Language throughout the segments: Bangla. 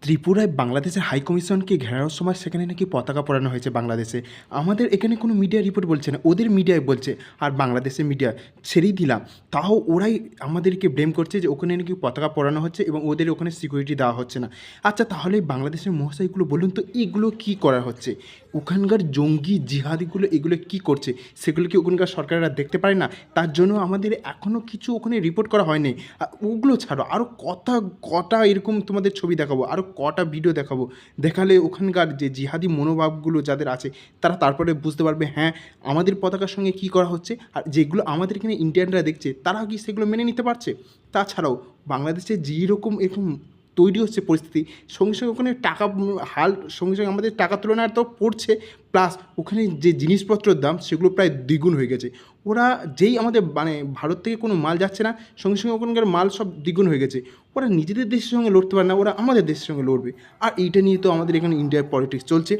ত্রিপুরায় বাংলাদেশের হাই কমিশনকে ঘেরাওর সময় সেখানে নাকি পতাকা পোড়ানো হয়েছে বাংলাদেশে। আমাদের এখানে কোনো মিডিয়া রিপোর্ট বলছে না, ওদের মিডিয়ায় বলছে। আর বাংলাদেশের মিডিয়া ছেড়েই দিলাম, তাও ওরাই আমাদেরকে ব্লেম করছে যে ওখানে নাকি পতাকা পোড়ানো হচ্ছে এবং ওদের ওখানে সিকিউরিটি দেওয়া হচ্ছে না। আচ্ছা, তাহলে বাংলাদেশের মহাশয়গুলো বলুন তো, এগুলো কী করা হচ্ছে? ওখানকার জঙ্গি জিহাদিগুলো এগুলো কি করছে সেগুলো কি ওখানকার সরকাররা দেখতে পারে না? তার জন্য আমাদের এখনও কিছু ওখানে রিপোর্ট করা হয়নি। ওগুলো ছাড়ো, আরও কটা এরকম তোমাদের ছবি দেখাবো, আরও কটা ভিডিও দেখাবো। দেখালে ওখানকার যে জিহাদি মনোভাবগুলো যাদের আছে তারা তারপরে বুঝতে পারবে হ্যাঁ আমাদের পতাকার সঙ্গে কী করা হচ্ছে, আর যেগুলো আমাদের এখানে ইন্ডিয়ানরা দেখছে তারা কি সেগুলো মেনে নিতে পারছে? তাছাড়াও বাংলাদেশে যেরকম এরকম তৈরি হচ্ছে পরিস্থিতি, সঙ্গে সঙ্গে ওখানে টাকা হাল সঙ্গে সঙ্গে আমাদের টাকা তুলনায় তো পড়ছে, প্লাস ওখানে যে জিনিসপত্রের দাম সেগুলো প্রায় দ্বিগুণ হয়ে গেছে। ওরা যেই আমাদের মানে ভারত থেকে কোনো মাল যাচ্ছে না, সঙ্গে সঙ্গে ওখানকার মাল সব দ্বিগুণ হয়ে গেছে। ওরা নিজেদের দেশের সঙ্গে লড়তে পারে না, ওরা আমাদের দেশের সঙ্গে লড়বে। আর এইটা নিয়ে তো আমাদের এখানে ইন্ডিয়ার পলিটিক্স চলছে,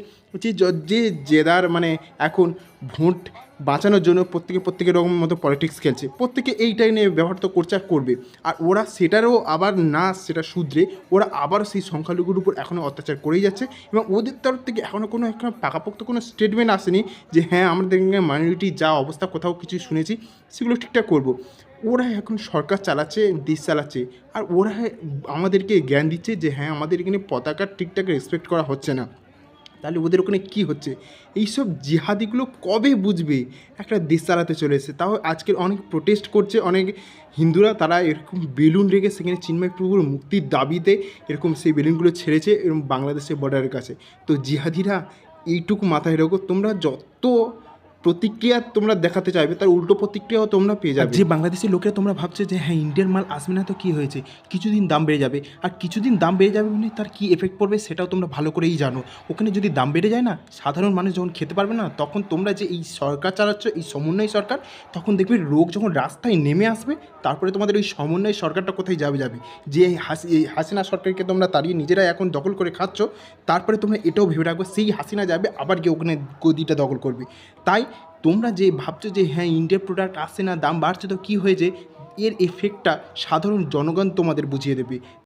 যে জেদার মানে এখন ভোট বাঁচানোর জন্য প্রত্যেকের রকম মতো পলিটিক্স খেলছে, প্রত্যেকে এইটাই নিয়ে ব্যবহার তো করছে আর করবে। আর ওরা সেটারও আবার না সেটা শুধরে ওরা আবার সেই সংখ্যালঘুর উপর এখনও অত্যাচার করেই যাচ্ছে, এবং ওদের তরফ থেকে এখনও কোনো একটা পাকাপোক্ত কোনো স্টেটমেন্ট আসেনি যে হ্যাঁ আমাদের মাইনরিটি যা অবস্থা কোথাও কিছু শুনেছি সেগুলো ঠিকঠাক করব। ওরা এখন সরকার চালাচ্ছে, দেশ চালাচ্ছে, আর ওরা আমাদেরকে জ্ঞান দিচ্ছে যে হ্যাঁ আমাদের এখানে পতাকার ঠিকঠাক রেসপেক্ট করা হচ্ছে না। তাহলে ওদের ওখানে কী হচ্ছে? এইসব জিহাদিগুলো কবে বুঝবে একটা দেশ চালাতে চলেছে? তাও আজকের অনেক প্রোটেস্ট করছে অনেক হিন্দুরা, তারা এরকম বেলুন রেখে সেখানে চিন্ময় প্রভুর মুক্তির দাবিতে এরকম সেই বেলুনগুলো ছেড়েছে এরকম বাংলাদেশের বর্ডারের কাছে। তো জিহাদিরা এইটুকু মাথায় রাখো, তোমরা যত প্রতিক্রিয়া তোমরা দেখাতে চাইবে তার উল্টো প্রতিক্রিয়াও তোমরা পেয়ে যাবে। যে বাংলাদেশের লোকেরা তোমরা ভাবছো যে হ্যাঁ ইন্ডিয়ান মাল আসবে না তো কী হয়েছে, কিছুদিন দাম বেড়ে যাবে, আর কিছুদিন দাম বেড়ে যাবে মানে তার কী এফেক্ট পড়বে সেটাও তোমরা ভালো করেই জানো। ওখানে যদি দাম বেড়ে যায় না, সাধারণ মানুষ যখন খেতে পারবে না, তখন তোমরা যে এই সরকার চালাচ্ছ এই সমন্বয় সরকার, তখন দেখবে লোক যখন রাস্তায় নেমে আসবে তারপরে তোমাদের ওই সমন্বয় সরকারটা কোথায় যাবে। যে এই হাসিনা সরকারকে তোমরা তাড়িয়ে নিজেরা এখন দখল করে খাচ্ছ, তারপরে তোমরা এটাও ভেবে রাখবে সেই হাসিনা যাবে আবার গিয়ে ওখানে গদিটা দখল করবে। তাই তোমরা যে ভাবছো যে হ্যাঁ ইন্ডিয়ার প্রোডাক্ট আসছে না, দাম বাড়ছে তো কী হয়েছে, এর এফেক্টটা সাধারণ জনগণ তোমাদের বুঝিয়ে দেবে।